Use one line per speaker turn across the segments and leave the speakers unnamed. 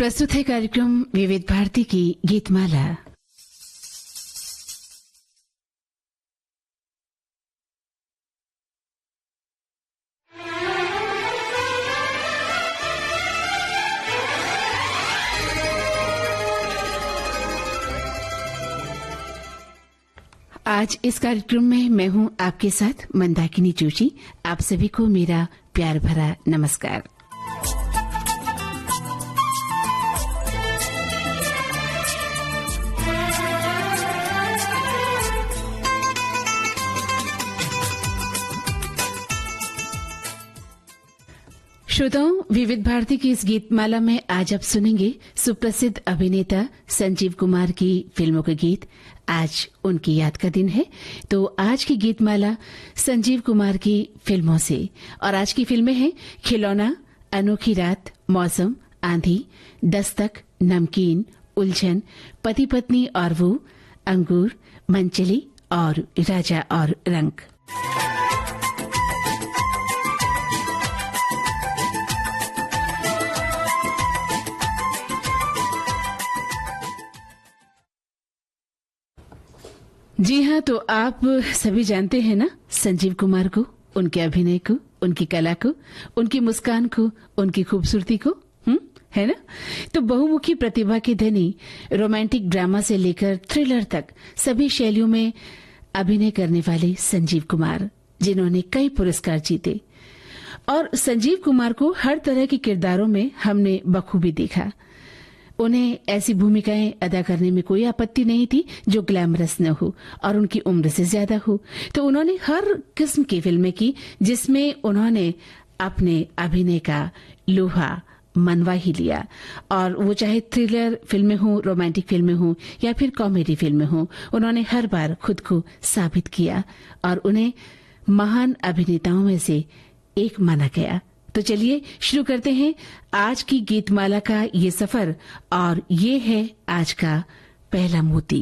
प्रस्तुत है कार्यक्रम विविध भारती की गीतमाला। आज इस कार्यक्रम में मैं हूं आपके साथ मंदाकिनी जोशी। आप सभी को मेरा प्यार भरा नमस्कार। श्रोताओं, विविध भारती की इस गीतमाला में आज आप सुनेंगे सुप्रसिद्ध अभिनेता संजीव कुमार की फिल्मों के गीत। आज उनकी याद का दिन है, तो आज की गीतमाला संजीव कुमार की फिल्मों से। और आज की फिल्में हैं खिलौना, अनोखी रात, मौसम, आंधी, दस्तक, नमकीन, उलझन, पति पत्नी और वो, अंगूर, मनचली और राजा और रंग। जी हाँ, तो आप सभी जानते हैं ना संजीव कुमार को, उनके अभिनय को, उनकी कला को, उनकी मुस्कान को, उनकी खूबसूरती को, है ना। तो बहुमुखी प्रतिभा के धनी, रोमांटिक ड्रामा से लेकर थ्रिलर तक सभी शैलियों में अभिनय करने वाले संजीव कुमार, जिन्होंने कई पुरस्कार जीते। और संजीव कुमार को हर तरह के किरदारों में हमने बखूबी देखा। उन्हें ऐसी भूमिकाएं अदा करने में कोई आपत्ति नहीं थी जो ग्लैमरस न हो और उनकी उम्र से ज्यादा हो। तो उन्होंने हर किस्म की फिल्में की जिसमें उन्होंने अपने अभिनय का लोहा मनवा ही लिया। और वो चाहे थ्रिलर फिल्में हो, रोमांटिक फिल्में हो या फिर कॉमेडी फिल्में हो, उन्होंने हर बार खुद को साबित किया और उन्हें महान अभिनेताओं में से एक माना गया। तो चलिए शुरू करते हैं आज की गीतमाला का ये सफर, और ये है आज का पहला मोती।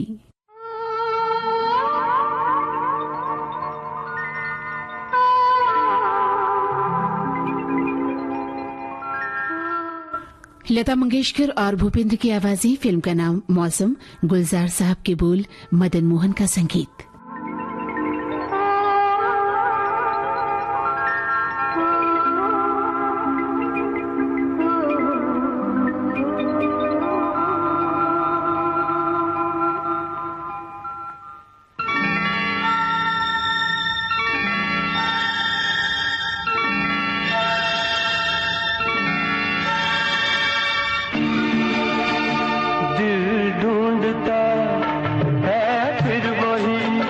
लता मंगेशकर और भूपेंद्र की आवाज़ें, फिल्म का नाम मौसम, गुलजार साहब के बोल, मदन मोहन का संगीत।
ढूंढता है फिर वही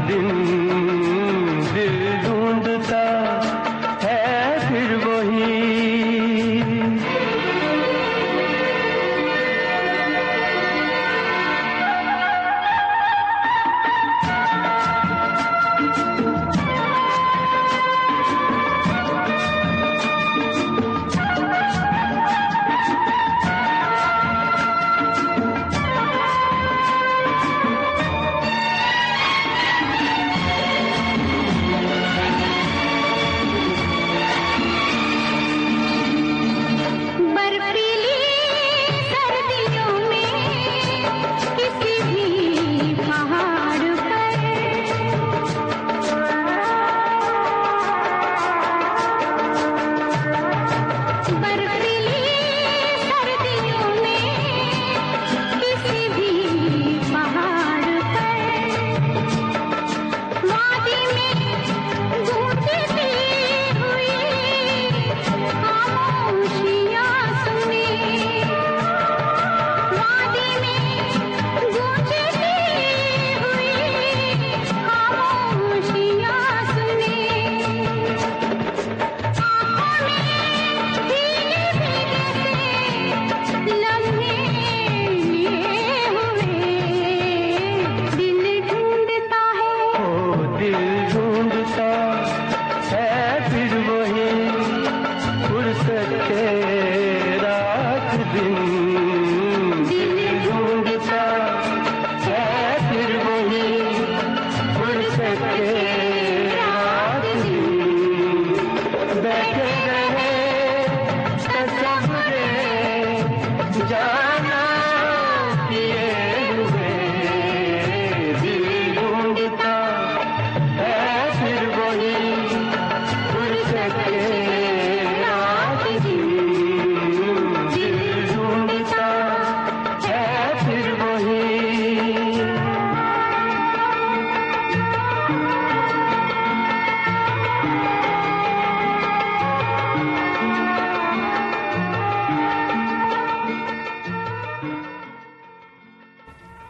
दिन दिल ढूंढता है फिर वही।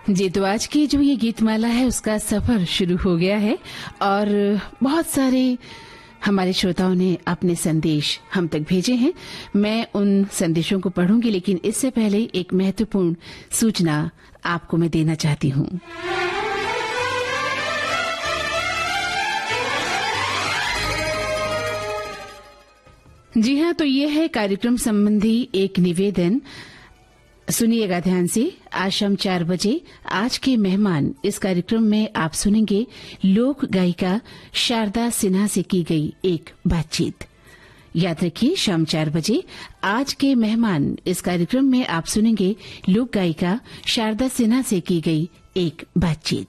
जी, तो आज की जो ये गीतमाला है उसका सफर शुरू हो गया है और बहुत सारे हमारे श्रोताओं ने अपने संदेश हम तक भेजे हैं। मैं उन संदेशों को पढ़ूंगी, लेकिन इससे पहले एक महत्वपूर्ण सूचना आपको मैं देना चाहती हूँ। जी हाँ, तो ये है कार्यक्रम संबंधी एक निवेदन। सुनिएगा ध्यान से। आज शाम 4 बजे आज के मेहमान इस कार्यक्रम में आप सुनेंगे लोक गायिका शारदा सिन्हा से की गई एक बातचीत। याद रखिए, शाम 4 बजे आज के मेहमान इस कार्यक्रम में आप सुनेंगे लोक गायिका शारदा सिन्हा से की गई एक बातचीत।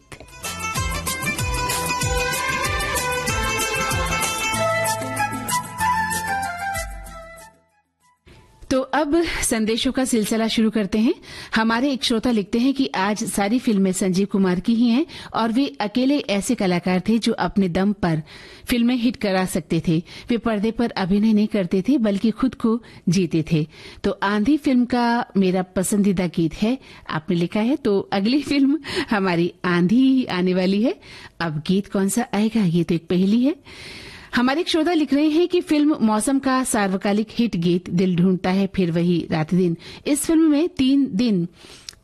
तो अब संदेशों का सिलसिला शुरू करते हैं। हमारे एक श्रोता लिखते हैं कि आज सारी फिल्में संजीव कुमार की ही हैं और वे अकेले ऐसे कलाकार थे जो अपने दम पर फिल्में हिट करा सकते थे। वे पर्दे पर अभिनय नहीं करते थे बल्कि खुद को जीते थे। तो आंधी फिल्म का मेरा पसंदीदा गीत है, आपने लिखा है। तो अगली फिल्म हमारी आंधी आने वाली है। अब गीत कौन सा आएगा, ये तो एक पहेली है। हमारे एक श्रोता लिख रहे हैं कि फिल्म मौसम का सार्वकालिक हिट गीत दिल ढूंढता है फिर वही रात दिन। इस फिल्म में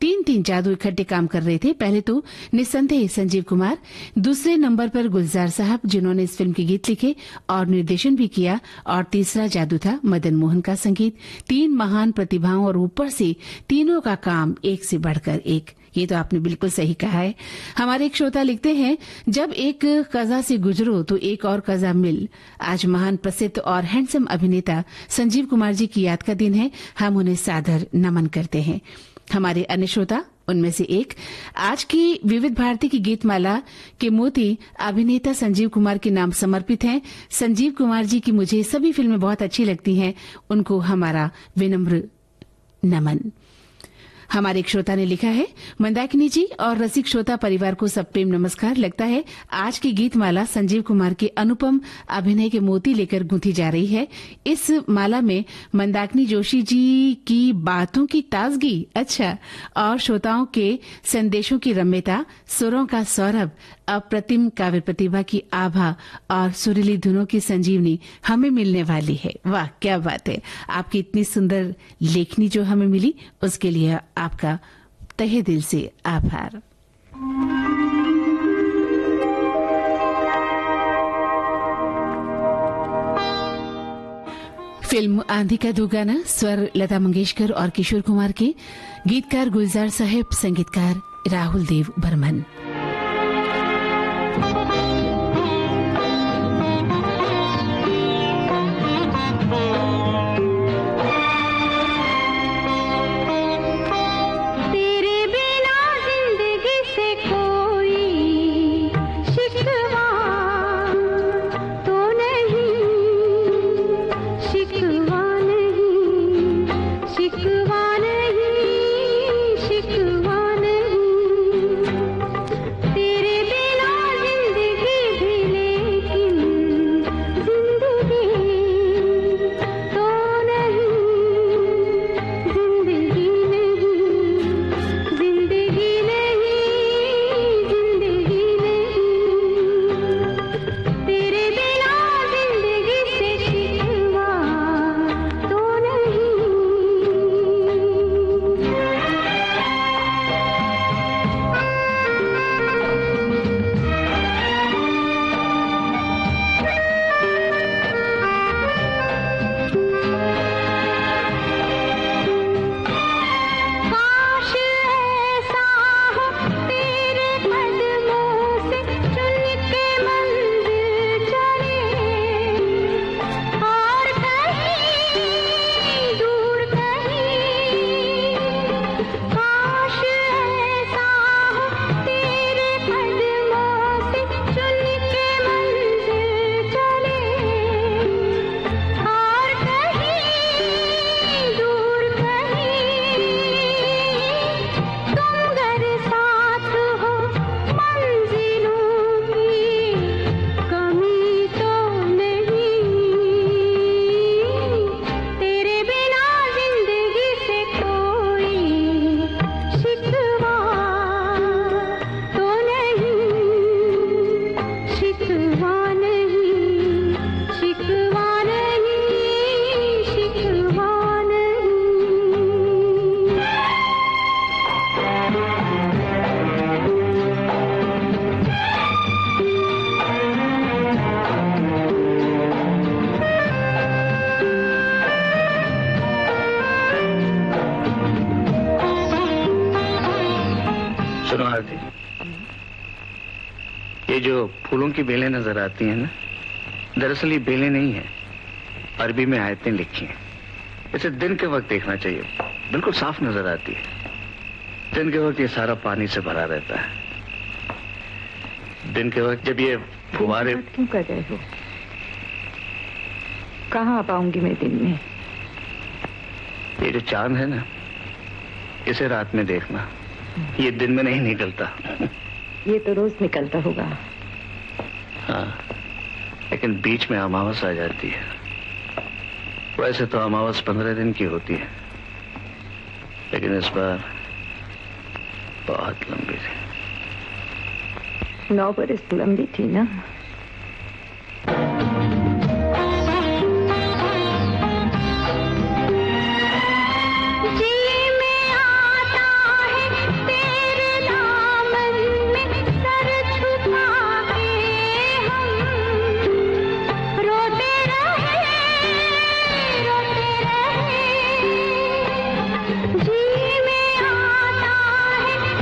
3 जादू इकट्ठे काम कर रहे थे। पहले तो निस्संदेह संजीव कुमार, दूसरे नंबर पर गुलजार साहब जिन्होंने इस फिल्म के गीत लिखे और निर्देशन भी किया, और तीसरा जादू था मदन मोहन का संगीत। 3 महान प्रतिभाओं और ऊपर से तीनों का काम एक से बढ़कर एक। ये तो आपने बिल्कुल सही कहा है। हमारे एक श्रोता लिखते हैं, जब एक कज़ा से गुजरो तो एक और कज़ा मिल। आज महान प्रसिद्ध और हैंडसम अभिनेता संजीव कुमार जी की याद का दिन है। हम उन्हें सादर नमन करते हैं। हमारे अन्य श्रोता, उनमें से एक, आज की विविध भारती की गीतमाला के मोती अभिनेता संजीव कुमार के नाम समर्पित हैं। संजीव कुमार जी की मुझे सभी फिल्में बहुत अच्छी लगती हैं। उनको हमारा विनम्र नमन। हमारे एक श्रोता ने लिखा है, मंदाकिनी जी और रसिक श्रोता परिवार को सब प्रेम नमस्कार। लगता है आज की गीत माला संजीव कुमार के अनुपम अभिनय के मोती लेकर गूंथी जा रही है। इस माला में मंदाकिनी जोशी जी की बातों की ताजगी, अच्छा, और श्रोताओं के संदेशों की रम्यता, सुरों का सौरभ, अप्रतिम काव्य प्रतिभा की आभा और सुरीली धुनों की संजीवनी हमें मिलने वाली है। वाह, क्या बात है। आपकी इतनी सुंदर लेखनी जो हमें मिली, उसके लिए आपका तहे दिल से आभार। फिल्म आंधी का दो गाना, स्वर लता मंगेशकर और किशोर कुमार के, गीतकार गुलजार साहब, संगीतकार राहुल देव बर्मन।
ये जो फूलों की बेलें नजर आती हैं ना, दरअसल ये बेलें नहीं है, अरबी में आयतें लिखी हैं। इसे दिन के वक्त देखना चाहिए, बिल्कुल साफ नजर आती है। दिन के वक्त ये सारा पानी से भरा रहता है। दिन के वक्त जब ये फुहारे
क्यों कर रहे हो? कहाँ आ पाऊंगी मैं दिन में?
ये जो चांद है ना, इसे रात में देखना, ये दिन में नहीं निकलता।
ये तो रोज निकलता होगा।
हाँ, लेकिन बीच में अमावस आ जाती है। वैसे तो अमावस 15 दिन की होती है, लेकिन इस बार बहुत लंबी थी।
9 बरस लंबी थी ना।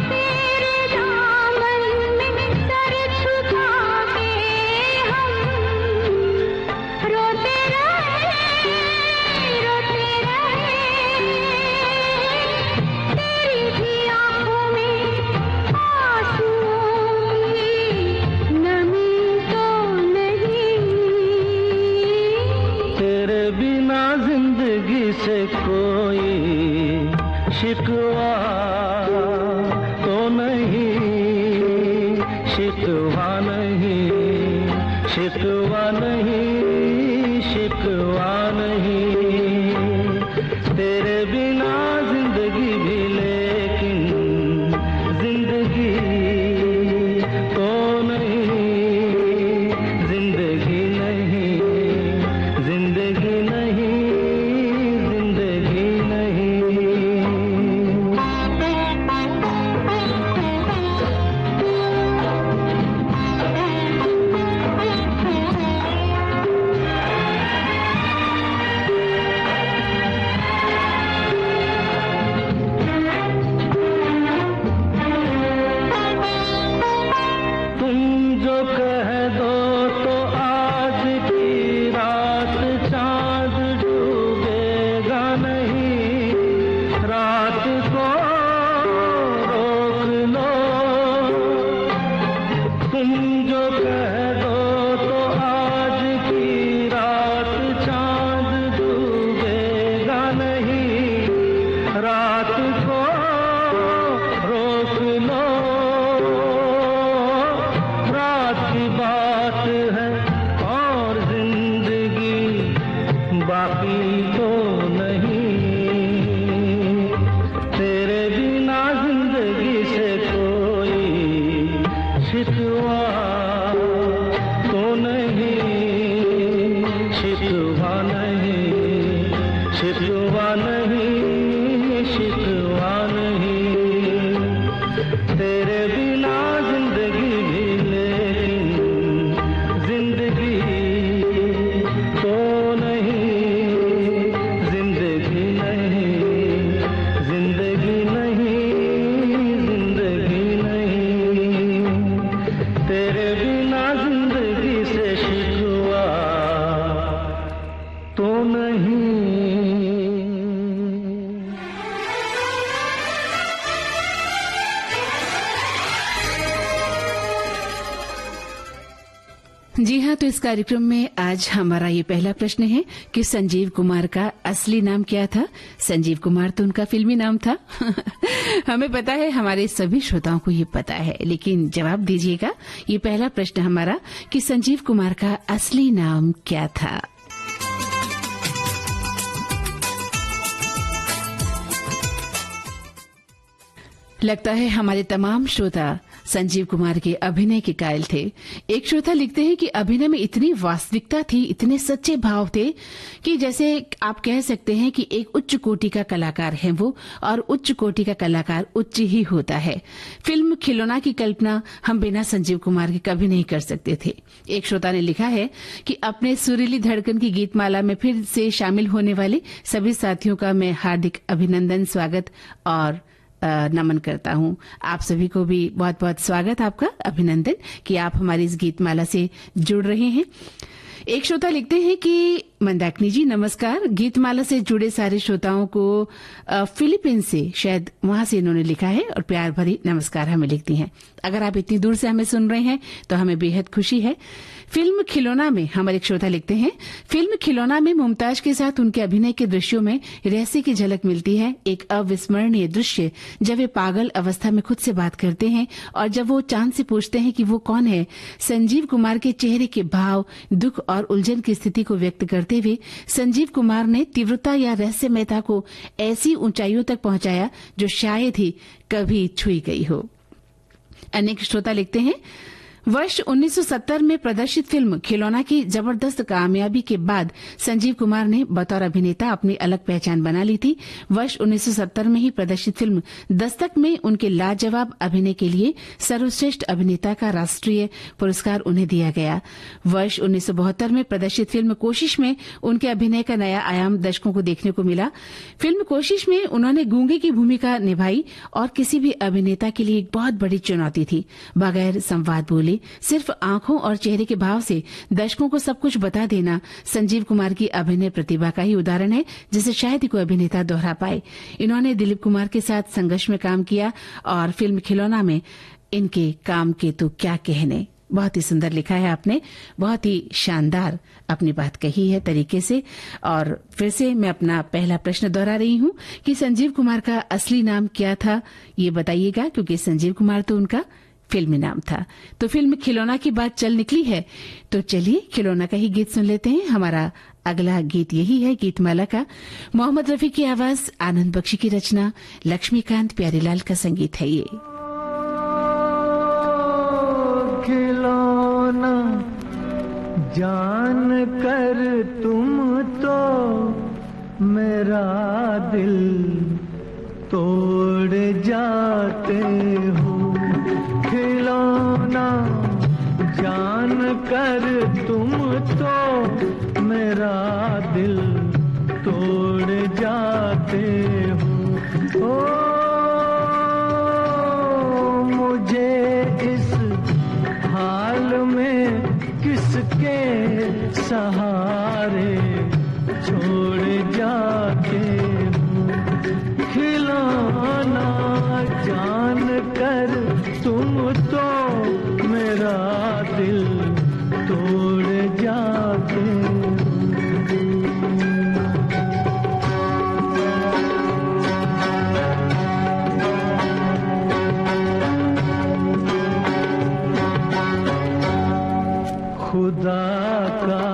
तेरे दामन में सर छुपा के
शिकवा नहीं, शिकवा नहीं, शिकवा नहीं। तेरे बिना जिंदगी भी लेकिन जिंदगी तो नहीं, जिंदगी नहीं, जिंदगी नहीं, जिंदगी नहीं।
जी हाँ, तो इस कार्यक्रम में आज हमारा ये पहला प्रश्न है कि संजीव कुमार का असली नाम क्या था। संजीव कुमार तो उनका फिल्मी नाम था। हमें पता है, हमारे सभी श्रोताओं को ये पता है, लेकिन जवाब दीजिएगा। ये पहला प्रश्न हमारा कि संजीव कुमार का असली नाम क्या था। लगता है हमारे तमाम श्रोता संजीव कुमार के अभिनय के कायल थे। एक श्रोता लिखते हैं कि अभिनय में इतनी वास्तविकता थी, इतने सच्चे भाव थे कि जैसे आप कह सकते हैं कि एक उच्च कोटि का कलाकार है वो, और उच्च कोटि का कलाकार उच्च ही होता है। फिल्म खिलौना की कल्पना हम बिना संजीव कुमार के कभी नहीं कर सकते थे। एक श्रोता ने लिखा है कि अपने सुरीली धड़कन की गीतमाला में फिर से शामिल होने वाले सभी साथियों का मैं हार्दिक अभिनंदन, स्वागत और नमन करता हूं। आप सभी को भी बहुत बहुत स्वागत, आपका अभिनंदन कि आप हमारी इस गीतमाला से जुड़ रहे हैं। एक श्रोता लिखते हैं कि मंदाकिनी जी नमस्कार, गीतमाला से जुड़े सारे श्रोताओं को फिलीपींस से, शायद वहां से इन्होंने लिखा है, और प्यार भरी नमस्कार हमें लिखती हैं। अगर आप इतनी दूर से हमें सुन रहे हैं तो हमें बेहद खुशी है। फिल्म खिलौना में हमारे एक श्रोता लिखते हैं, फिल्म खिलौना में मुमताज के साथ उनके अभिनय के दृश्यों में रहस्य की झलक मिलती है। एक अविस्मरणीय दृश्य जब वे पागल अवस्था में खुद से बात करते हैं और जब वो चांद से पूछते हैं कि वो कौन है। संजीव कुमार के चेहरे के भाव, दुख और उलझन की स्थिति को व्यक्त करते हुए संजीव कुमार ने तीव्रता या रहस्यमयता को ऐसी ऊंचाइयों तक पहुंचाया जो शायद ही कभी छुई गई हो। अनेक श्रोता लिखते हैं, वर्ष 1970 में प्रदर्शित फिल्म खिलौना की जबरदस्त कामयाबी के बाद संजीव कुमार ने बतौर अभिनेता अपनी अलग पहचान बना ली थी। वर्ष 1970 में ही प्रदर्शित फिल्म दस्तक में उनके लाजवाब अभिनय के लिए सर्वश्रेष्ठ अभिनेता का राष्ट्रीय पुरस्कार उन्हें दिया गया। वर्ष 1972 में प्रदर्शित फिल्म कोशिश में उनके अभिनय का नया आयाम दर्शकों को देखने को मिला। फिल्म कोशिश में उन्होंने गूंगे की भूमिका निभाई और किसी भी अभिनेता के लिए एक बहुत बड़ी चुनौती थी। बगैर संवाद बोले, सिर्फ आंखों और चेहरे के भाव से दर्शकों को सब कुछ बता देना संजीव कुमार की अभिनय प्रतिभा का ही उदाहरण है, जिसे शायद ही कोई अभिनेता दोहरा पाए। इन्होंने दिलीप कुमार के साथ संघर्ष में काम किया और फिल्म खिलौना में इनके काम के तो क्या कहने। बहुत ही सुंदर लिखा है आपने, बहुत ही शानदार अपनी बात कही है तरीके से। और फिर से मैं अपना पहला प्रश्न दोहरा रही हूं कि संजीव कुमार का असली नाम क्या था, ये बताइएगा, क्योंकि संजीव कुमार तो उनका फिल्मी नाम था। तो फिल्म खिलौना की बात चल निकली है, तो चलिए खिलौना का ही गीत सुन लेते हैं। हमारा अगला गीत यही है, गीतमाला का। मोहम्मद रफी की आवाज, आनंद बख्शी की रचना, लक्ष्मीकांत प्यारेलाल का संगीत है ये।
खिलौना जान कर तुम तो मेरा दिल तोड़ जाते हो। खिलौना जान कर तुम तो मेरा दिल तोड़ जाते हो। ओ मुझे इस हाल में किसके सहारे छोड़ जाते हो। खिलौना जान कर तुम तो मेरा दिल तोड़ जाते हो। खुदा का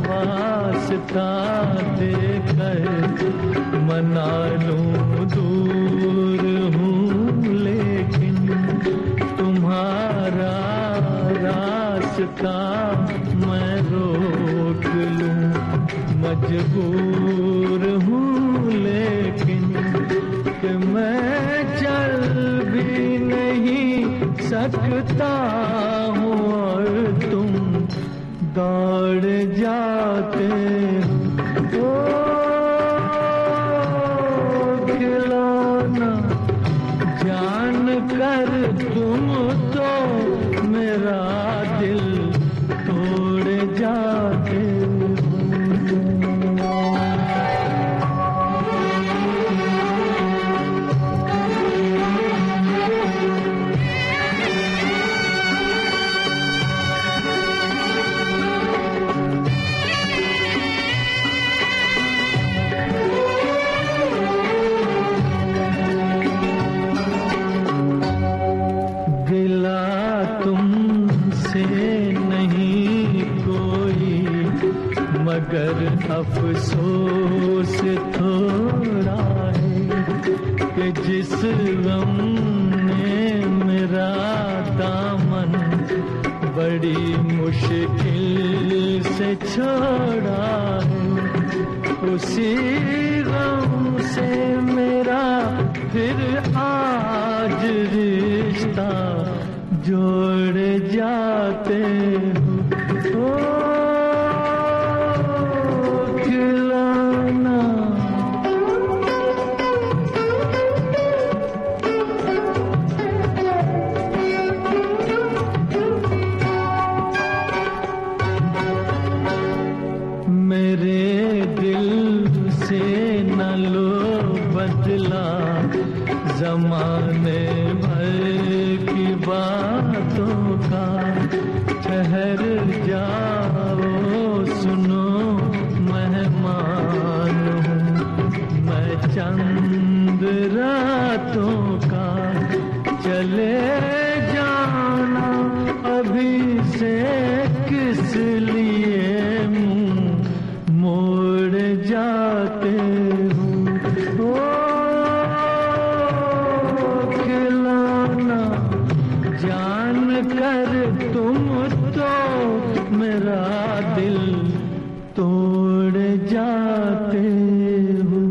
वास्ता देकर मना लूं दूर हूँ, लेकिन तुम्हारा रास्ता मैं रोक लूं मजबूर हूँ। लेकिन कि मैं चल भी नहीं सकता हूँ और तुम दौड़ जाते हो। खिलौना जान कर तुम तो मेरा दिल तोड़ जाते हो। मगर अफसोस थोड़ा है कि जिस गम ने मेरा दामन बड़ी मुश्किल से छोड़ा है, उसी गम से मेरा फिर आज रिश्ता जोड़ जाते हो। ज़माने भर की बातों का ठहर जाओ, सुनो मेहमान हूँ मैं चंद रातों का। चले जाना अभी से किस लिए मुँह मोड़ जाते हो। जान कर तुम तो मेरा दिल तोड़ जाते हो।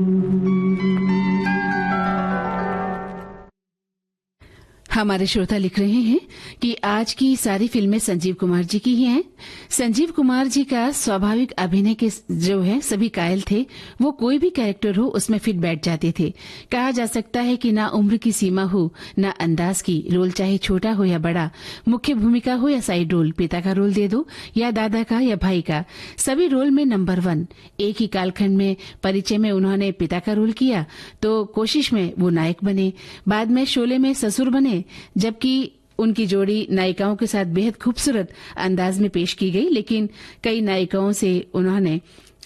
हमारे श्रोता लिख रहे हैं कि आज की सारी फिल्में संजीव कुमार जी की ही हैं। संजीव कुमार जी का स्वाभाविक अभिनय के जो है सभी कायल थे, वो कोई भी कैरेक्टर हो उसमें फिट बैठ जाते थे। कहा जा सकता है कि ना उम्र की सीमा हो ना अंदाज की, रोल चाहे छोटा हो या बड़ा, मुख्य भूमिका हो या साइड रोल, पिता का रोल दे दो या दादा का या भाई का, सभी रोल में नंबर 1। एक ही कालखंड में परिचय में उन्होंने पिता का रोल किया तो कोशिश में वो नायक बने, बाद में शोले में ससुर बने, जबकि उनकी जोड़ी नायिकाओं के साथ बेहद खूबसूरत अंदाज में पेश की गई, लेकिन कई नायिकाओं से उन्होंने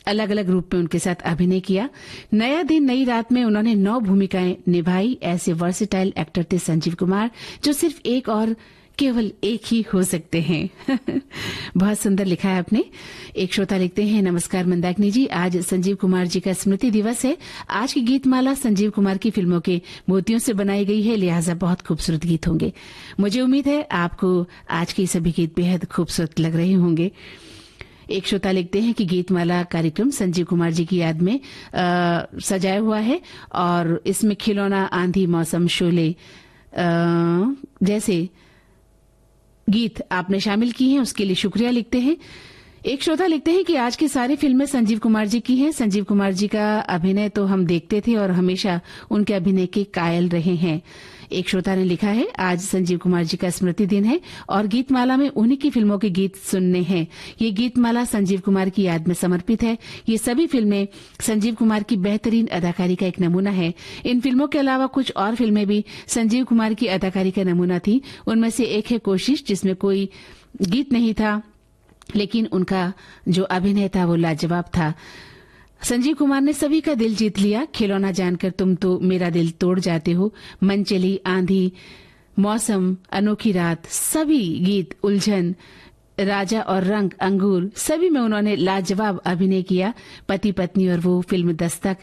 अलग अलग रूप में उनके साथ अभिनय किया। नया दिन नई रात में उन्होंने 9 भूमिकाएं निभाई। ऐसे वर्सेटाइल एक्टर थे संजीव कुमार, जो सिर्फ एक और केवल एक ही हो सकते हैं। बहुत सुंदर लिखा है आपने। एक श्रोता लिखते हैं, नमस्कार मंदाकिनी जी, आज संजीव कुमार जी का स्मृति दिवस है। आज की गीतमाला संजीव कुमार की फिल्मों के मोतियों से बनाई गई है, लिहाजा बहुत खूबसूरत गीत होंगे। मुझे उम्मीद है आपको आज के सभी गीत बेहद खूबसूरत लग रहे होंगे। एक श्रोता लिखते हैं कि गीतमाला कार्यक्रम संजीव कुमार जी की याद में सजाया हुआ है और इसमें खिलौना, आंधी, मौसम, शोले जैसे गीत आपने शामिल की हैं, उसके लिए शुक्रिया लिखते हैं। एक श्रोता लिखते हैं कि आज की सारी फिल्में संजीव कुमार जी की हैं। संजीव कुमार जी का अभिनय तो हम देखते थे और हमेशा उनके अभिनय के कायल रहे हैं। एक श्रोता ने लिखा है, आज संजीव कुमार जी का स्मृति दिन है और गीतमाला में उन्हीं की फिल्मों के गीत सुनने हैं। ये गीतमाला संजीव कुमार की याद में समर्पित है। ये सभी फिल्में संजीव कुमार की बेहतरीन अदाकारी का एक नमूना है। इन फिल्मों के अलावा कुछ और फिल्में भी संजीव कुमार की अदाकारी का नमूना थी। उनमें से एक है कोशिश, जिसमें कोई गीत नहीं था, लेकिन उनका जो अभिनय था वो लाजवाब था। संजीव कुमार ने सभी का दिल जीत लिया। खिलौना जानकर तुम तो मेरा दिल तोड़ जाते हो, मन चली, आंधी, मौसम, अनोखी रात, सभी गीत, उलझन, राजा और रंग, अंगूर, सभी में उन्होंने लाजवाब अभिनय किया। पति पत्नी और वो, फिल्म दस्तक,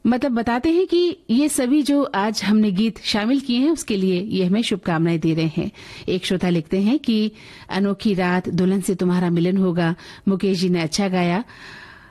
मतलब बताते हैं कि ये सभी जो आज हमने गीत शामिल किए हैं उसके लिए ये हमें शुभकामनाएं दे रहे हैं। एक श्रोता लिखते हैं कि अनोखी रात, दुल्हन से तुम्हारा मिलन होगा, मुकेश जी ने अच्छा गाया,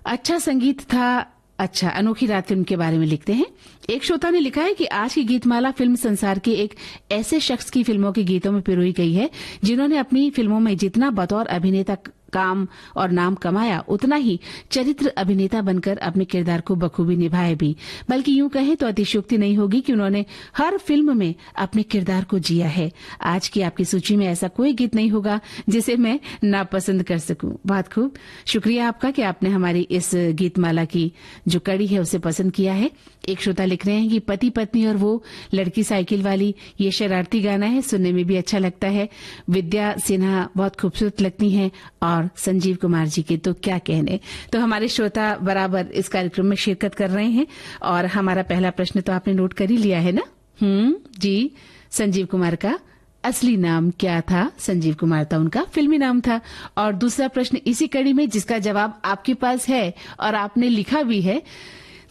अच्छा संगीत था। अच्छा, अनोखी रात फिल्म के बारे में लिखते हैं। एक श्रोता ने लिखा है कि आज की गीतमाला फिल्म संसार के एक ऐसे शख्स की फिल्मों के गीतों में पिरोई गई है जिन्होंने अपनी फिल्मों में जितना बतौर अभिनेता काम और नाम कमाया, उतना ही चरित्र अभिनेता बनकर अपने किरदार को बखूबी निभाया भी। बल्कि यूं कहें तो अतिशयोक्ति नहीं होगी कि उन्होंने हर फिल्म में अपने किरदार को जिया है। आज की आपकी सूची में ऐसा कोई गीत नहीं होगा जिसे मैं नापसंद कर सकूं। बहुत खूब, शुक्रिया आपका कि आपने हमारी इस गीतमाला की जो कड़ी है उसे पसंद किया है। एक श्रोता लिख रहे हैं कि पति पत्नी और वो, लड़की साइकिल वाली, ये शरारती गाना है, सुनने में भी अच्छा लगता है। विद्या सिन्हा बहुत खूबसूरत लगती हैं और संजीव कुमार जी के तो क्या कहने। तो हमारे श्रोता बराबर इस कार्यक्रम में शिरकत कर रहे हैं और हमारा पहला प्रश्न तो आपने नोट कर ही लिया है ना? जी, संजीव कुमार का असली नाम क्या था? संजीव कुमार था उनका फिल्मी नाम था। और दूसरा प्रश्न इसी कड़ी में, जिसका जवाब आपके पास है और आपने लिखा भी है।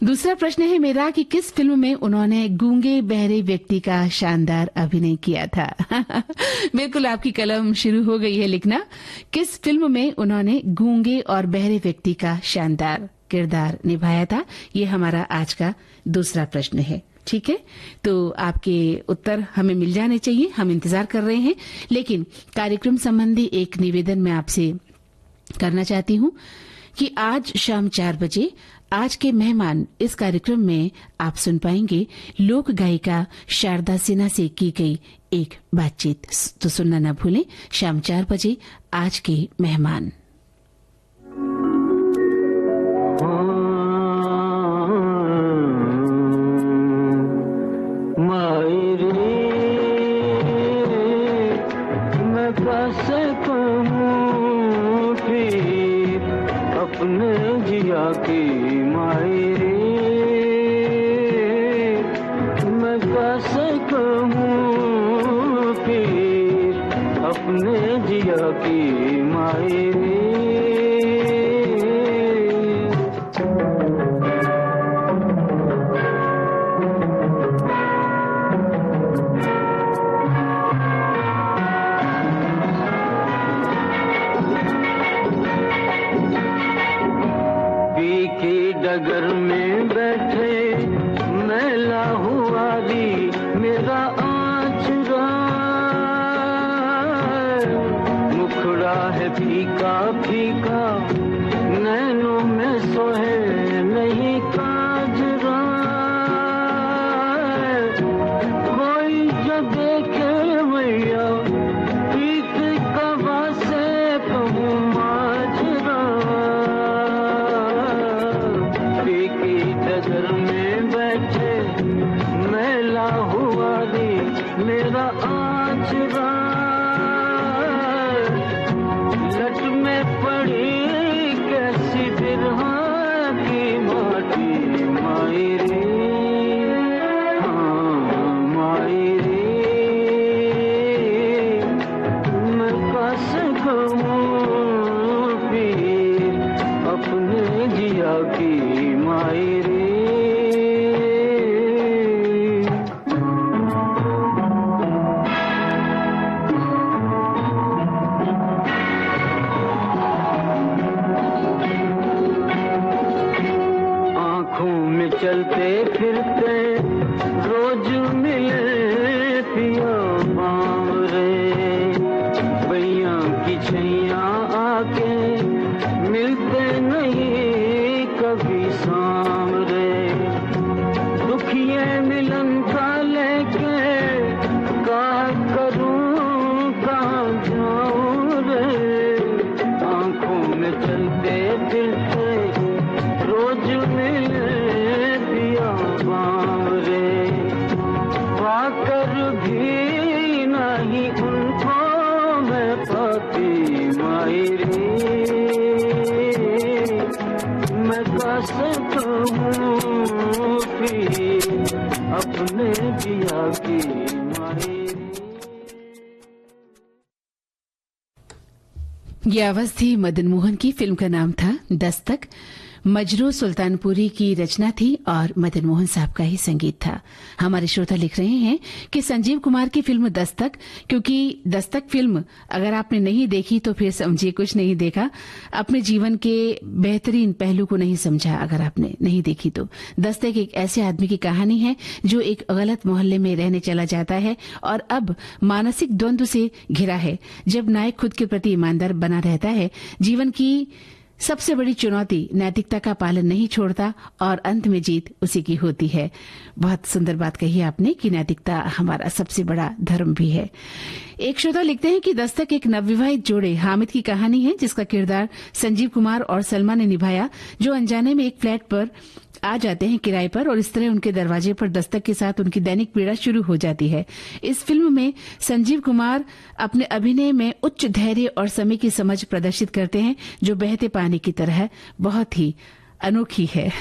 दूसरा प्रश्न है मेरा कि किस फिल्म में उन्होंने गूंगे बहरे व्यक्ति का शानदार अभिनय किया था? बिल्कुल, आपकी कलम शुरू हो गई है लिखना। किस फिल्म में उन्होंने गूंगे और बहरे व्यक्ति का शानदार किरदार निभाया था? ये हमारा आज का दूसरा प्रश्न है। ठीक है, तो आपके उत्तर हमें मिल जाने चाहिए, हम इंतजार कर रहे हैं। लेकिन कार्यक्रम संबंधी एक निवेदन मैं आपसे करना चाहती हूँ कि आज शाम 4 बजे आज के मेहमान इस कार्यक्रम में आप सुन पाएंगे लोक गायिका शारदा सिन्हा से की गई एक बातचीत। तो सुनना न भूलें, शाम 4 बजे आज के मेहमान।
अपने जिया की माई रे, मैं कैसे कहूँ फिर अपने जिया की माई रे। डगर में बैठे मैला हुआ री मेरा आचरा, मुखड़ा है फीका फीका, नैनों में सोहे नहीं काजरा। कोई जो देखे मैया पीत कबा से कहूँ माजरा। डगर में बैठे मैला हुआ रे मेरा आचरा, लट में पड़ी कैसी बिरहा की माटी माई रे, हाँ माई रे। की माई रे। चलते फिरते रोज मिले पिया बावरे, भैया की छैया आके मिलते नहीं कभी सामरे। दुखिए मिलन का लेके कहा करूं कहाँ जाऊं रे। आंखों में चलते फिरते रोज मिले पाकर भी नहीं उनको मैं पाती माई रे। मैं कैसे कहूँ फिर अपने जिया की माई रे।
ये आवाज थी मदन मोहन की। फिल्म का नाम था दस्तक। मजरू सुल्तानपुरी की रचना थी और मदन मोहन साहब का ही संगीत था। हमारे श्रोता लिख रहे हैं कि संजीव कुमार की फिल्म दस्तक, क्योंकि दस्तक फिल्म अगर आपने नहीं देखी तो फिर समझिए कुछ नहीं देखा, अपने जीवन के बेहतरीन पहलू को नहीं समझा। अगर आपने नहीं देखी तो दस्तक एक ऐसे आदमी की कहानी है जो एक गलत मोहल्ले में रहने चला जाता है और अब मानसिक द्वंद्व से घिरा है। जब नायक खुद के प्रति ईमानदार बना रहता है, जीवन की सबसे बड़ी चुनौती नैतिकता का पालन नहीं छोड़ता और अंत में जीत उसी की होती है। बहुत सुंदर बात कही आपने कि नैतिकता हमारा सबसे बड़ा धर्म भी है। एक श्रोता लिखते हैं कि दस्तक एक नवविवाहित जोड़े हामिद की कहानी है, जिसका किरदार संजीव कुमार और सलमा ने निभाया, जो अनजाने में एक फ्लैट पर आ जाते हैं किराए पर और इस तरह उनके दरवाजे पर दस्तक के साथ उनकी दैनिक पीड़ा शुरू हो जाती है। इस फिल्म में संजीव कुमार अपने अभिनय में उच्च धैर्य और समय की समझ प्रदर्शित करते हैं, जो बहते पानी की तरह बहुत ही अनोखी है।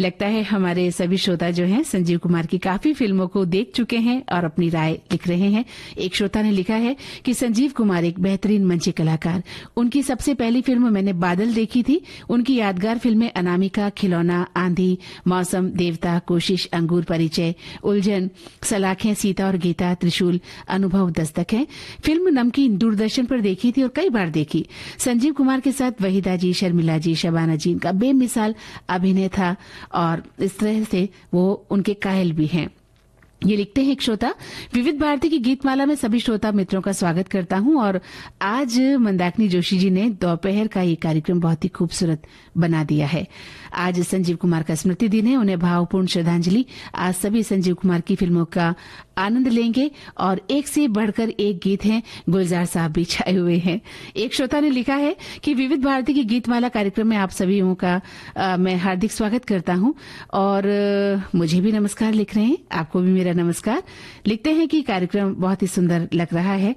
लगता है हमारे सभी श्रोता जो हैं संजीव कुमार की काफी फिल्मों को देख चुके हैं और अपनी राय लिख रहे हैं। एक श्रोता ने लिखा है कि संजीव कुमार एक बेहतरीन मंची कलाकार। उनकी सबसे पहली फिल्म मैंने बादल देखी थी। उनकी यादगार फिल्में अनामिका, खिलौना, आंधी, मौसम, देवता, कोशिश, अंगूर, परिचय, उलझन, सलाखें, सीता और गीता, त्रिशूल, अनुभव, दस्तक है। फिल्म नमकीन दूरदर्शन पर देखी थी और कई बार देखी। संजीव कुमार के साथ वहीदा जी, शर्मिला जी, शबाना जी, इनका बेमिसाल अभिनय था और इस तरह से वो उनके कायल भी हैं। ये लिखते हैं एक श्रोता, विविध भारती की गीतमाला में सभी श्रोता मित्रों का स्वागत करता हूं और आज मंदाकिनी जोशी जी ने दोपहर का ये कार्यक्रम बहुत ही खूबसूरत बना दिया है। आज संजीव कुमार का स्मृति दिन है, उन्हें भावपूर्ण श्रद्धांजलि। आज सभी संजीव कुमार की फिल्मों का आनंद लेंगे और एक से बढ़कर एक गीत हैं, गुलजार साहब भी छाए हुए हैं। एक श्रोता ने लिखा है कि विविध भारती की गीतमाला कार्यक्रम में आप सभी का मैं हार्दिक स्वागत करता हूं और मुझे भी नमस्कार लिख रहे हैं। आपको भी मेरा नमस्कार। लिखते हैं कि कार्यक्रम बहुत ही सुंदर लग रहा है।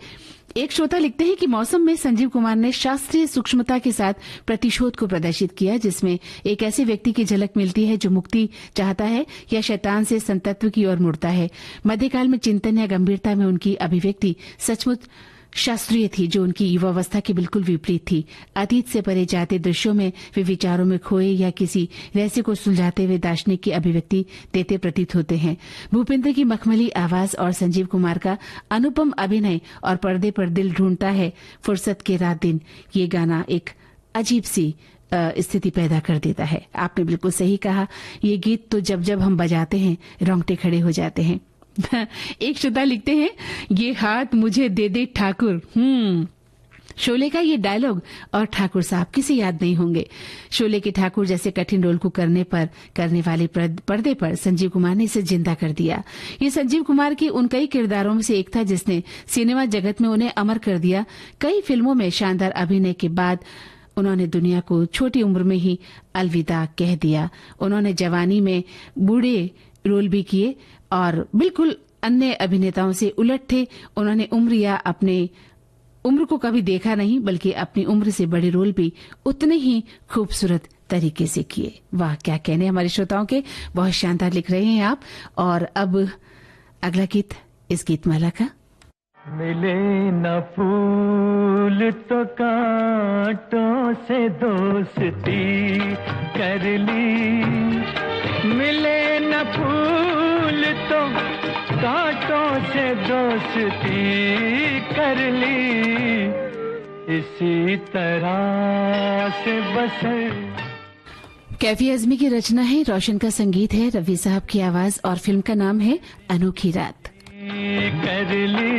एक श्रोता लिखते हैं कि मौसम में संजीव कुमार ने शास्त्रीय सूक्ष्मता के साथ प्रतिशोध को प्रदर्शित किया, जिसमें एक ऐसे व्यक्ति की झलक मिलती है जो मुक्ति चाहता है या शैतान से संतत्व की ओर मुड़ता है। मध्यकाल में चिंतन या गंभीरता में उनकी अभिव्यक्ति सचमुच शास्त्रीय थी, जो उनकी युवावस्था के बिल्कुल विपरीत थी। अतीत से परे जाते दृश्यों में वे विचारों में खोए या किसी रहस्य को सुलझाते हुए दार्शनिक की अभिव्यक्ति देते प्रतीत होते हैं। भूपेंद्र की मखमली आवाज और संजीव कुमार का अनुपम अभिनय और पर्दे पर दिल ढूंढता है फुर्सत के रात दिन, ये गाना एक अजीब सी स्थिति पैदा कर देता है। आपने बिल्कुल सही कहा, ये गीत तो जब जब हम बजाते हैं रोंगटे खड़े हो जाते हैं। एक श्रोता लिखते हैं, ये हाथ मुझे दे दे ठाकुर। शोले का ये डायलॉग और ठाकुर साहब किसे याद नहीं होंगे। शोले के ठाकुर जैसे कठिन रोल को करने वाले पर्दे पर संजीव कुमार ने इसे जिंदा कर दिया। ये संजीव कुमार के उन कई किरदारों में से एक था जिसने सिनेमा जगत में उन्हें अमर कर दिया। कई फिल्मों में शानदार अभिनय के बाद उन्होंने दुनिया को छोटी उम्र में ही अलविदा कह दिया। उन्होंने जवानी में बूढ़े रोल भी किए और बिल्कुल अन्य अभिनेताओं से उलट थे। उन्होंने उम्र या अपने उम्र को कभी देखा नहीं, बल्कि अपनी उम्र से बड़े रोल भी उतने ही खूबसूरत तरीके से किए। वाह, क्या कहने हमारे श्रोताओं के, बहुत शानदार लिख रहे हैं आप। और अब अगला गीत इस गीतमाला का।
मिले न फूल
फूल तो कांटों से दोस्ती कर ली, मिले न फूल तो कांटों से दोस्ती कर ली, इसी तरह से बसर।
कैफी आजमी की रचना है, रोशन का संगीत है, रवि साहब की आवाज और फिल्म का नाम है अनोखी रात।
कर ली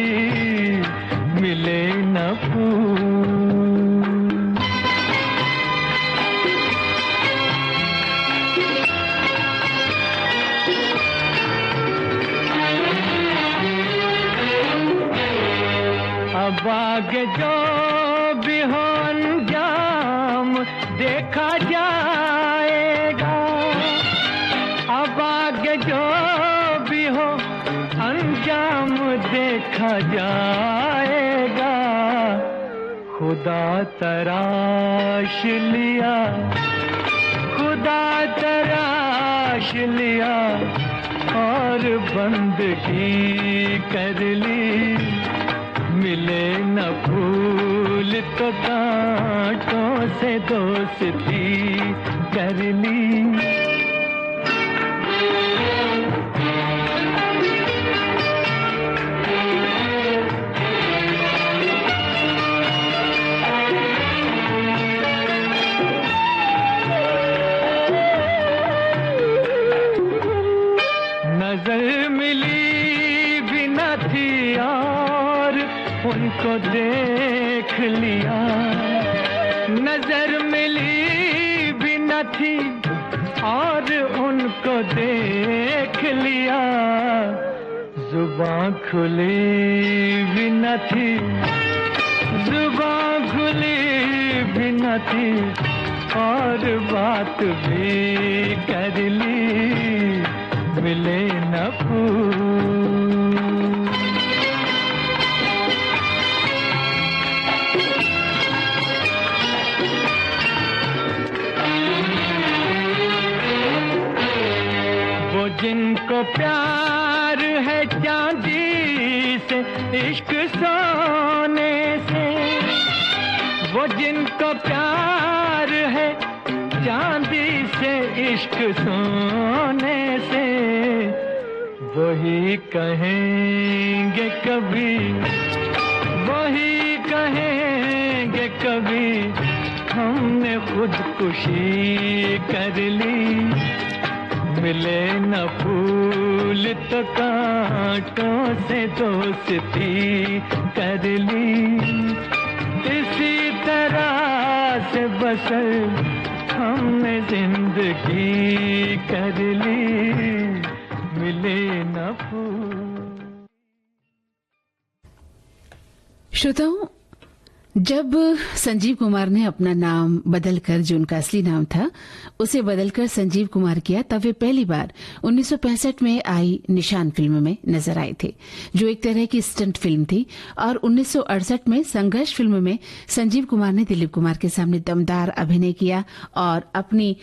मिले न फूल। अब आगे जो भी हो अंजाम देखा जाएगा, अब आगे जो भी हो अंजाम देखा जाएगा, खुदा तराश लिया, खुदा तराश लिया और बंदगी कर ली, मिले न फूल तो कांटों से दोस्ती कर ली। नजर मिली भी न थी और उनको देख लिया, नजर मिली भी न थी और उनको देख लिया, जुबान खुली भी न थी, जुबान खुली भी न थी और बात भी कर ली, मिले न फूल। वो जिनको प्यार है चांदी से इश्क सोने से, वो जिनको प्यार है चांदी से इश्क सोने से, वही कहेंगे कभी, वही कहेंगे कभी, हमने खुदकुशी कर ली, मिले न फूल तो कांटों से दोस्ती कर ली, इसी तरह से बसर हमने जिंदगी कर ली, मिले न फूल।
श्रोताओं, जब संजीव कुमार ने अपना नाम बदलकर, जो उनका असली नाम था, उसे बदलकर संजीव कुमार किया, तब वे पहली बार 1965 में आई निशान फिल्म में नजर आए थे, जो एक तरह की स्टंट फिल्म थी। और 1968 में संघर्ष फिल्म में संजीव कुमार ने दिलीप कुमार के सामने दमदार अभिनय किया और अपनी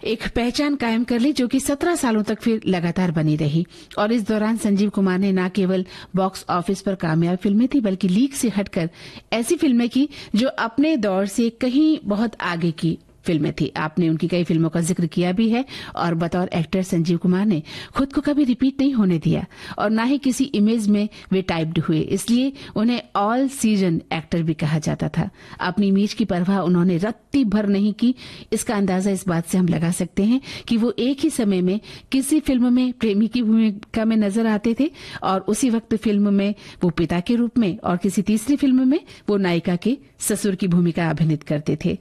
एक पहचान कायम कर ली, जो कि 17 सालों तक फिर लगातार बनी रही। और इस दौरान संजीव कुमार ने न केवल बॉक्स ऑफिस पर कामयाब फिल्में थी, बल्कि लीक से हटकर ऐसी फिल्में की जो अपने दौर से कहीं बहुत आगे की फिल्में थी। आपने उनकी कई फिल्मों का जिक्र किया भी है। और बतौर एक्टर संजीव कुमार ने खुद को कभी रिपीट नहीं होने दिया और ना ही किसी इमेज में वे टाइप्ड हुए, इसलिए उन्हें ऑल सीजन एक्टर भी कहा जाता था। अपनी इमेज की परवाह उन्होंने रत्ती भर नहीं की। इसका अंदाजा इस बात से हम लगा सकते हैं कि वो एक ही समय में किसी फिल्म में प्रेमी की भूमिका में नजर आते थे और उसी वक्त फिल्म में वो पिता के रूप में, और किसी तीसरी फिल्म में वो नायिका के ससुर की भूमिका अभिनीत करते थे।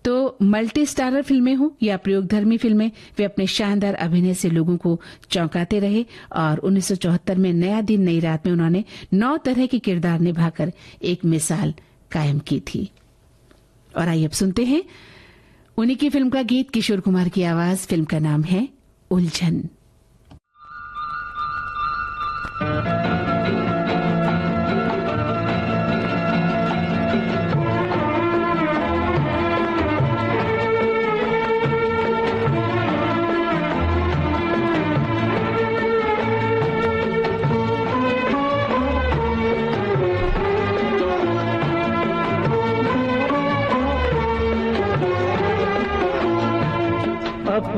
तो मल्टी स्टारर फिल्में हों या प्रयोगधर्मी फिल्में, वे अपने शानदार अभिनय से लोगों को चौंकाते रहे। और 1974 में नया दिन नई रात में उन्होंने 9 तरह के किरदार निभाकर एक मिसाल कायम की थी। और आइए अब सुनते हैं उन्हीं की फिल्म का गीत, किशोर कुमार की आवाज। फिल्म का नाम है उलझन।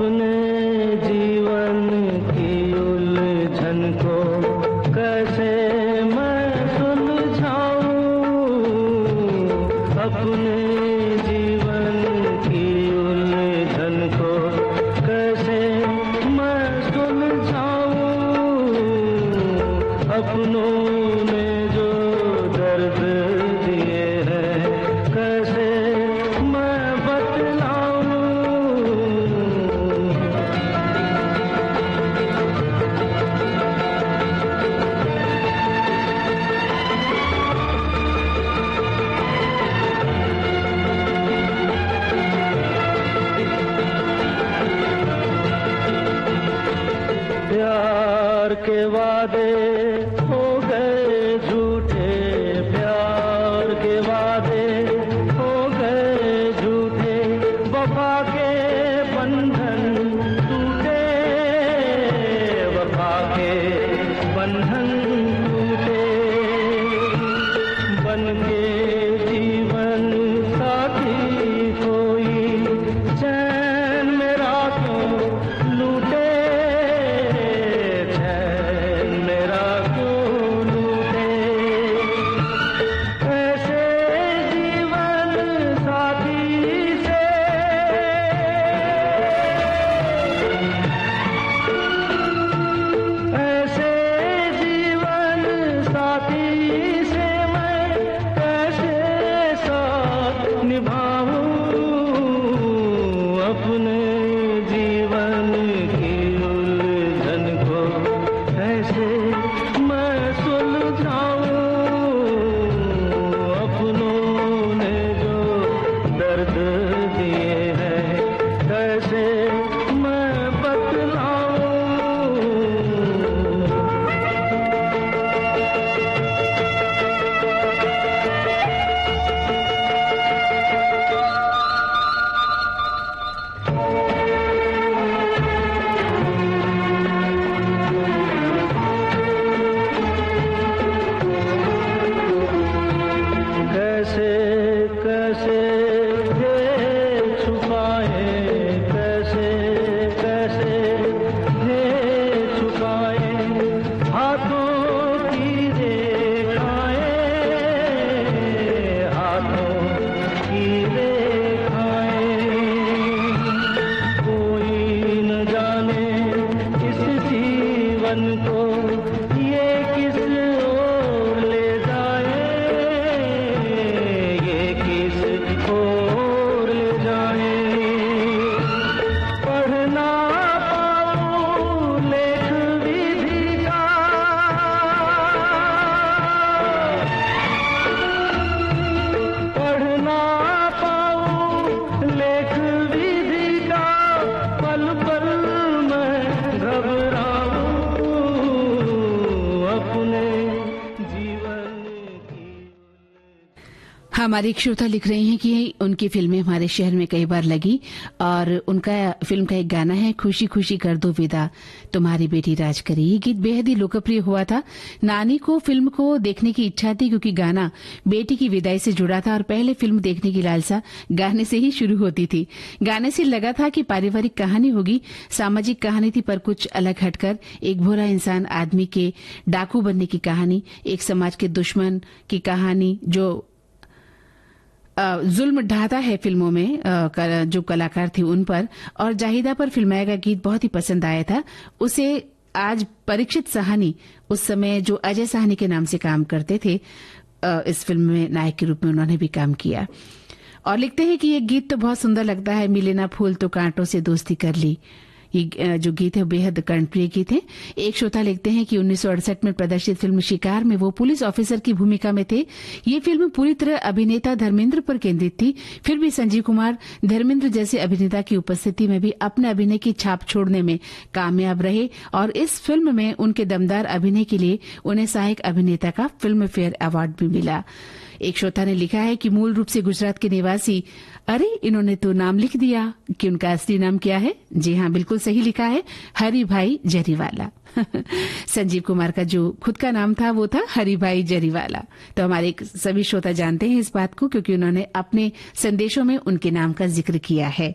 अपने जीवन की उलझन को कैसे मैं सुलझाऊं, अपने जीवन की उलझन को कैसे मैं सुलझाऊं, अपनों ने जो दर्द दिए हैं कैसे मैं बतलाऊं। प्यार के वादे हो गए झूठे, प्यार के वादे हो गए झूठे, वफा के बंधन टूटे, वफा के बंधन टूटे, बन के जीवन साथी कोई चैन मेरा तो लूटे, चैन मेरा तो लूटे, ऐसे जीवन साथी से, ऐसे जीवन साथी से मैं कैसे साथ निभाऊं, अपने जीवन की उलझन को कैसे मैं सुलझाऊं, अपनों ने जो दर्द दिए हैं कैसे मैं बतलाऊं। कैसे कैसे ये छुपाए, कैसे कैसे ये छुपाए, हाथों की रेखाएं, हाथों की रेखाएं, कोई न जाने इस जीवन को ये किस ओर ले जाए, ये किस ओर ले जाए, पढ़ना पाऊं लेख विधि का, पढ़ना पाऊं लेख विधि का, पल पल मैं घबराऊं, अपने जीवन की।
हमारी एक श्रोता लिख रही हैं कि उनकी फिल्में हमारे शहर में कई बार लगी और उनका फिल्म का एक गाना है खुशी खुशी कर दो विदा तुम्हारी बेटी राज करे। ये गीत बेहद ही लोकप्रिय हुआ था। नानी को फिल्म को देखने की इच्छा थी क्योंकि गाना बेटी की विदाई से जुड़ा था और पहले फिल्म देखने की लालसा गाने से ही शुरू होती थी। गाने से लगा था कि पारिवारिक कहानी होगी, सामाजिक कहानी थी पर कुछ अलग हटकर, एक भोला इंसान आदमी के डाकू बनने की कहानी, एक समाज के दुश्मन की कहानी जो जुल्म ढाता है फिल्मों में जो कलाकार थे उन पर, और जाहिदा पर फिल्माया गया गीत बहुत ही पसंद आया था। उसे आज परीक्षित साहनी, उस समय जो अजय साहनी के नाम से काम करते थे, इस फिल्म में नायक के रूप में उन्होंने भी काम किया। और लिखते हैं कि ये गीत तो बहुत सुंदर लगता है, मिले ना फूल तो कांटों से दोस्ती कर ली। ये जो गीत है बेहद कर्णप्रिय गीत है। एक श्रोता लिखते हैं कि 1968 में प्रदर्शित फिल्म शिकार में वो पुलिस ऑफिसर की भूमिका में थे। ये फिल्म पूरी तरह अभिनेता धर्मेंद्र पर केंद्रित थी, फिर भी संजीव कुमार धर्मेंद्र जैसे अभिनेता की उपस्थिति में भी अपने अभिनय की छाप छोड़ने में कामयाब रहे और इस फिल्म में उनके दमदार अभिनय के लिए उन्हें सहायक अभिनेता का फिल्म फेयर अवार्ड भी मिला। एक श्रोता ने लिखा है कि मूल रूप से गुजरात के निवासी, अरे इन्होंने तो नाम लिख दिया कि उनका असली नाम क्या है। जी हाँ, बिल्कुल सही लिखा है, हरि भाई जरीवाला। संजीव कुमार का जो खुद का नाम था वो था हरि भाई जरीवाला। तो हमारे सभी श्रोता जानते हैं इस बात को क्योंकि उन्होंने अपने संदेशों में उनके नाम का जिक्र किया है।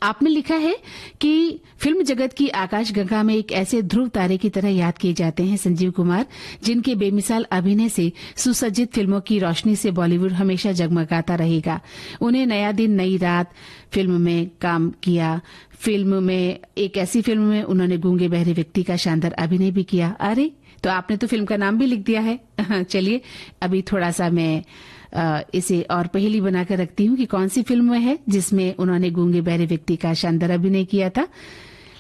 आपने लिखा है कि फिल्म जगत की आकाशगंगा में एक ऐसे ध्रुव तारे की तरह याद किए जाते हैं संजीव कुमार, जिनके बेमिसाल अभिनय से सुसज्जित फिल्मों की रोशनी से बॉलीवुड हमेशा जगमगाता रहेगा। उन्हें नया दिन नई रात फिल्म में काम किया। फिल्म में एक ऐसी फिल्म में उन्होंने गूंगे बहरे व्यक्ति का शानदार अभिनय भी किया। अरे, तो आपने तो फिल्म का नाम भी लिख दिया है। चलिए अभी थोड़ा सा मैं इसे और पहेली बनाकर रखती हूँ कि कौन सी फिल्म है जिसमें उन्होंने गूंगे बहरे व्यक्ति का शानदार अभिनय किया था।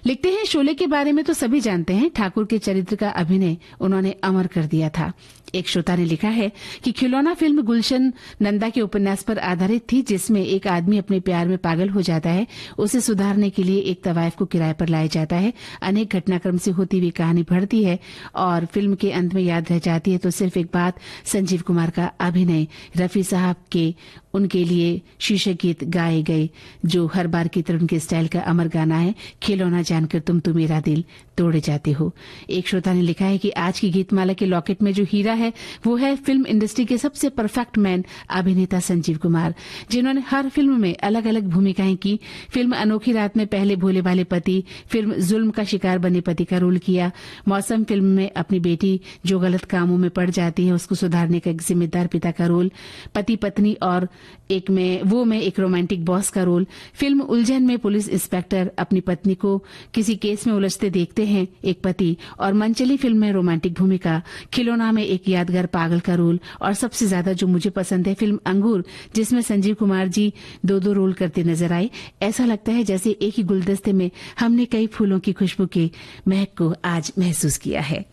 लिखते हैं, शोले के बारे में तो सभी जानते हैं, ठाकुर के चरित्र का अभिनय उन्होंने अमर कर दिया था। एक श्रोता ने लिखा है कि खिलौना फिल्म गुलशन नंदा के उपन्यास पर आधारित थी, जिसमें एक आदमी अपने प्यार में पागल हो जाता है। उसे सुधारने के लिए एक तवायफ को किराए पर लाया जाता है। अनेक घटनाक्रम से होती हुई कहानी बढ़ती है और फिल्म के अंत में याद रह जाती है तो सिर्फ एक बात, संजीव कुमार का अभिनय। रफी साहब के उनके लिए शीर्षक गीत गाए गए, जो हर बार की तरह उनके स्टाइल का अमर गाना है, खिलौना जानकर तुम तो मेरा दिल तोड़े जाते हो। एक श्रोता ने लिखा है कि आज की गीतमाला के लॉकेट में जो हीरा है वो है फिल्म इंडस्ट्री के सबसे परफेक्ट मैन अभिनेता संजीव कुमार, जिन्होंने हर फिल्म में अलग अलग भूमिकाएं की। फिल्म अनोखी रात में पहले भोले भाले पति, फिल्म जुल्म का शिकार बने पति का रोल किया। मौसम फिल्म में अपनी बेटी जो गलत कामों में पड़ जाती है उसको सुधारने का एक जिम्मेदार पिता का रोल। पति पत्नी और एक में एक रोमांटिक बॉस का रोल। फिल्म उलझन में पुलिस इंस्पेक्टर अपनी पत्नी को किसी केस में उलझते देखते हैं एक पति, और मनचली फिल्म में रोमांटिक भूमिका। खिलौना में एक यादगार पागल का रोल, और सबसे ज्यादा जो मुझे पसंद है फिल्म अंगूर, जिसमें संजीव कुमार जी दो रोल करते नजर आए। ऐसा लगता है जैसे एक ही गुलदस्ते में हमने कई फूलों की खुशबू के महक को आज महसूस किया है।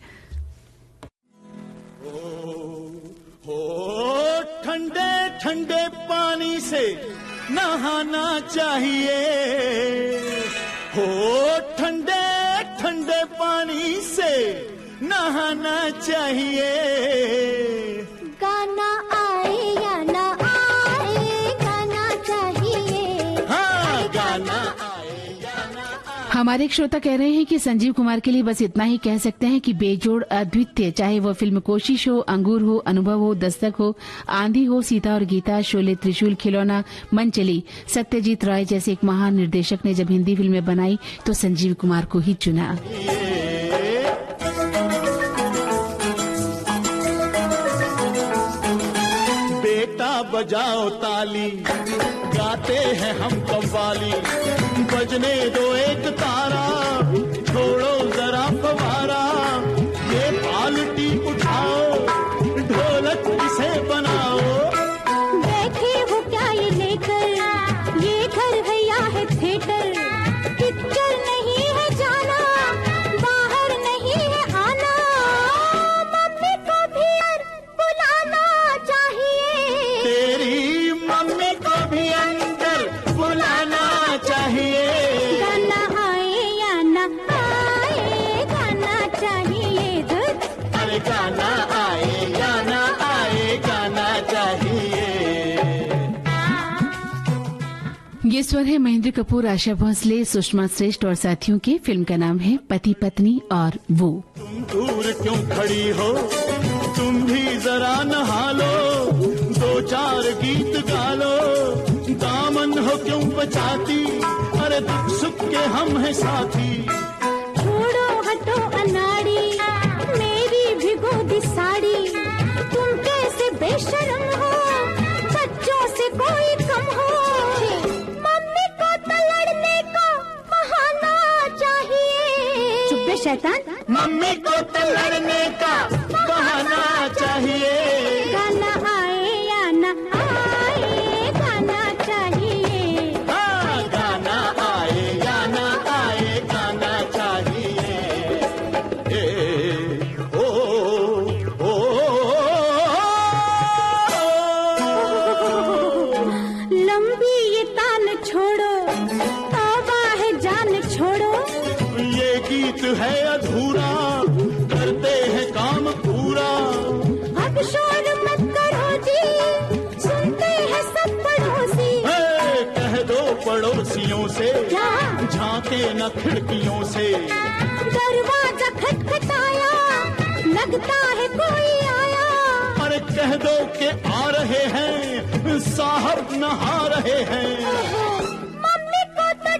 ठंडे ठंडे पानी से नहाना चाहिए, हो ठंडे ठंडे पानी से नहाना चाहिए।
गाना आए या ना आए, गाना चाहिए।
हाँ, गाना आए या ना आए।
हमारे एक श्रोता कह रहे हैं कि संजीव कुमार के लिए बस इतना ही कह सकते हैं कि बेजोड़ अद्वितीय, चाहे वह फिल्म कोशिश हो, अंगूर हो, अनुभव हो, दस्तक हो, आंधी हो, सीता और गीता, शोले, त्रिशूल, खिलौना, मनचली। सत्यजीत राय जैसे एक महान निर्देशक ने जब हिंदी फिल्में बनाई तो संजीव कुमार को ही चुना।
बेटा बजाओ ताली, गाते हैं हम कव्वाली, बजने दो एक तारा, छोड़ो जरा फवारा, ये बाल्टी उठाओ, ढोलक इसे बनाओ।
बैठे हो क्या ये लेकर, ये घर है या है थिएटर, पिक्चर नहीं है जाना, बाहर नहीं है आना, मम्मी को भी बुलाना चाहिए।
तेरी मम्मी को भी अंदर बुलाना चाहिए।
गाना आए या ना आए, गाना चाहिए।
अरे गाना आए या ना आए, गाना चाहिए।
ये स्वर है महेंद्र कपूर, आशा भोसले, सुषमा श्रेष्ठ और साथियों के। फिल्म का नाम है पति पत्नी और वो।
तुम दूर क्यों खड़ी हो, तुम भी जरा नहा लो, दो चार गीत गा लो, दामन हो क्यों बचाती, अरे दुख सुख के हम हैं साथी।
छोड़ो हटो अनाड़ी, मेरी भिगो दी साड़ी, तुम कैसे बेशर्म हो, बच्चों से कोई कम हो, मम्मी को तो लड़ने को बहाना चाहिए। चुप बे शैतान,
मम्मी को तो लड़ने का बहाना चाहिए।
गाना आए या ना आए, गाना चाहिए।
हाँ, गाना आए या ना आए, गाना चाहिए। ओ, ओ,
लंबी ये तान छोड़ो, तौबा है जान छोड़ो,
ये गीत है अधूरा, करते हैं काम पूरा।
अब शोर मत करो जी, सुनते हैं सब पड़ोसी।
कह दो पड़ोसियों से,
क्या?
झांके न खिड़कियों से।
दरवाजा खटखटाया, लगता है कोई आया।
अरे कह दो कि आ रहे हैं, साहब नहा रहे हैं।
मम्मी को तो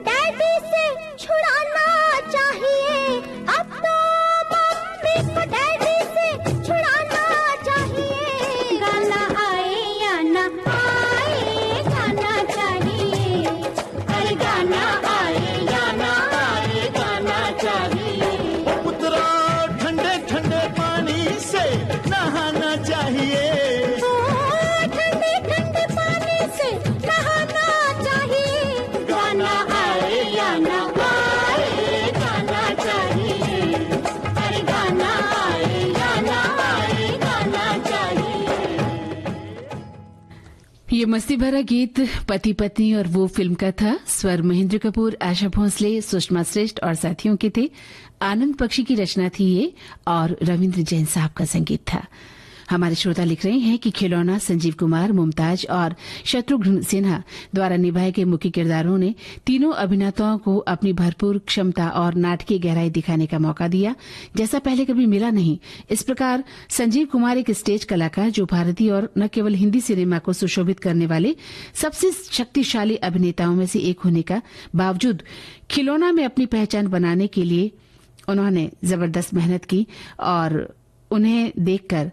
ये मस्ती भरा गीत पति पत्नी और वो फिल्म का था। स्वर महेंद्र कपूर, आशा भोसले, सुषमा श्रेष्ठ और साथियों के थे। आनंद बख्शी की रचना थी ये और रविंद्र जैन साहब का संगीत था। हमारे श्रोता लिख रहे हैं कि खिलौना संजीव कुमार, मुमताज और शत्रुघ्न सिन्हा द्वारा निभाए गए मुख्य किरदारों ने तीनों अभिनेताओं को अपनी भरपूर क्षमता और नाटकीय गहराई दिखाने का मौका दिया, जैसा पहले कभी मिला नहीं। इस प्रकार संजीव कुमार एक स्टेज कलाकार जो भारतीय और न केवल हिंदी सिनेमा को सुशोभित करने वाले सबसे शक्तिशाली अभिनेताओं में से एक होने का बावजूद खिलौना में अपनी पहचान बनाने के लिए उन्होंने जबरदस्त मेहनत की और उन्हें देखकर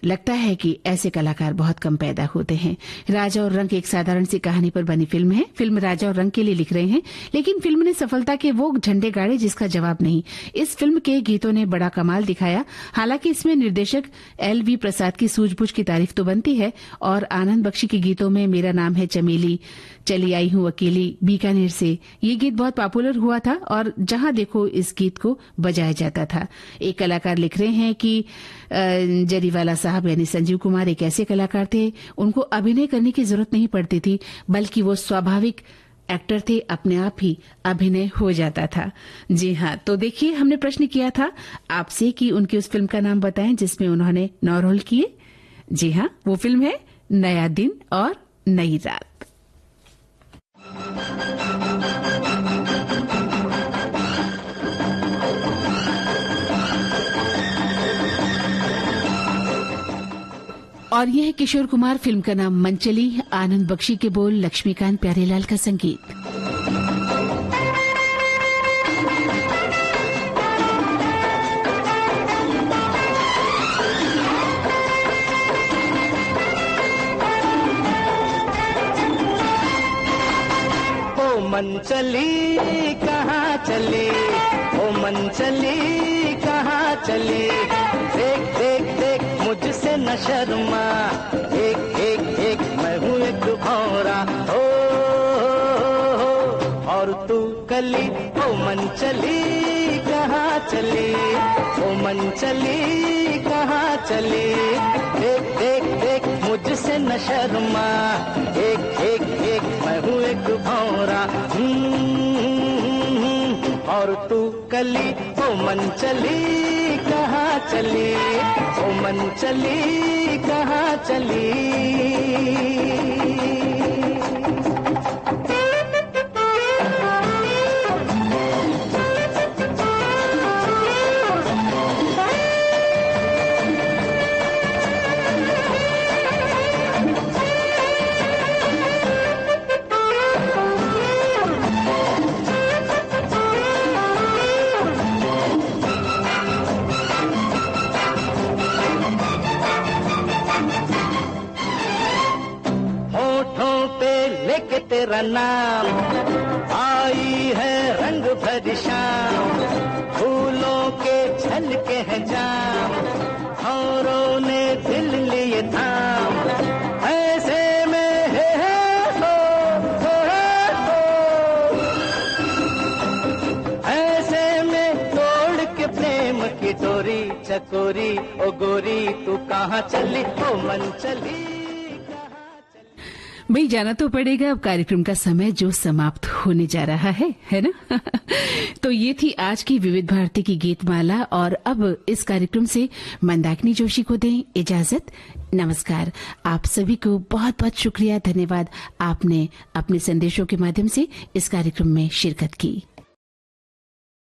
लगता है कि ऐसे कलाकार बहुत कम पैदा होते हैं। राजा और रंक एक साधारण सी कहानी पर बनी फिल्म है। फिल्म राजा और रंक के लिए लिख रहे हैं, लेकिन फिल्म ने सफलता के वो झंडे गाड़े जिसका जवाब नहीं। इस फिल्म के गीतों ने बड़ा कमाल दिखाया। हालांकि इसमें निर्देशक LV प्रसाद की सूझबूझ की तारीफ तो बनती है और आनंद बख्शी के गीतों में मेरा नाम है चमेली, चली आई हूं अकेली, बीकानेर से, ये गीत बहुत पॉपुलर हुआ था और जहां देखो इस गीत को बजाया जाता था। एक कलाकार लिख रहे हैं कि जरीवाला साहब यानी संजीव कुमार एक ऐसे कलाकार थे, उनको अभिनय करने की जरूरत नहीं पड़ती थी, बल्कि वो स्वाभाविक एक्टर थे, अपने आप ही अभिनय हो जाता था। जी हाँ, तो देखिए हमने प्रश्न किया था आपसे कि उनकी उस फिल्म का नाम बताएं जिसमें उन्होंने 9 रोल किए। जी हाँ, वो फिल्म है नया दिन और नई रात। और यह है किशोर कुमार, फिल्म का नाम मनचली, आनंद बख्शी के बोल, लक्ष्मीकांत प्यारेलाल का संगीत।
मनचली कहाँ चली, ओ मनचली कहाँ चली, देख देख देख मुझसे न शर्मा, एक एक एक मैं हूँ एक भौरा, हो और तू कली, ओ मनचली कहाँ चली, ओ मनचली कहाँ चली, देख देख देख मुझसे न शर्मा, एक एक एक मैं हूँ एक भौरा, और तू कली, ओ मनचली कहाँ चली, ओ मनचली कहाँ चली। तेरा नाम आई है रंग भरी शाम, फूलों के झलके हैं जाम, औरों ने दिल लिए थाम, ऐसे में हो, ऐसे में तोड़ के प्रेम की डोरी चकोरी, ओ गोरी तू कहाँ चली, ओ मन चली।
भाई जाना तो पड़ेगा, अब कार्यक्रम का समय जो समाप्त होने जा रहा है ना। तो ये थी आज की विविध भारती की गीतमाला और अब इस कार्यक्रम से मंदाकिनी जोशी को दें इजाजत। नमस्कार। आप सभी को बहुत बहुत शुक्रिया, धन्यवाद, आपने अपने संदेशों के माध्यम से इस कार्यक्रम में शिरकत की।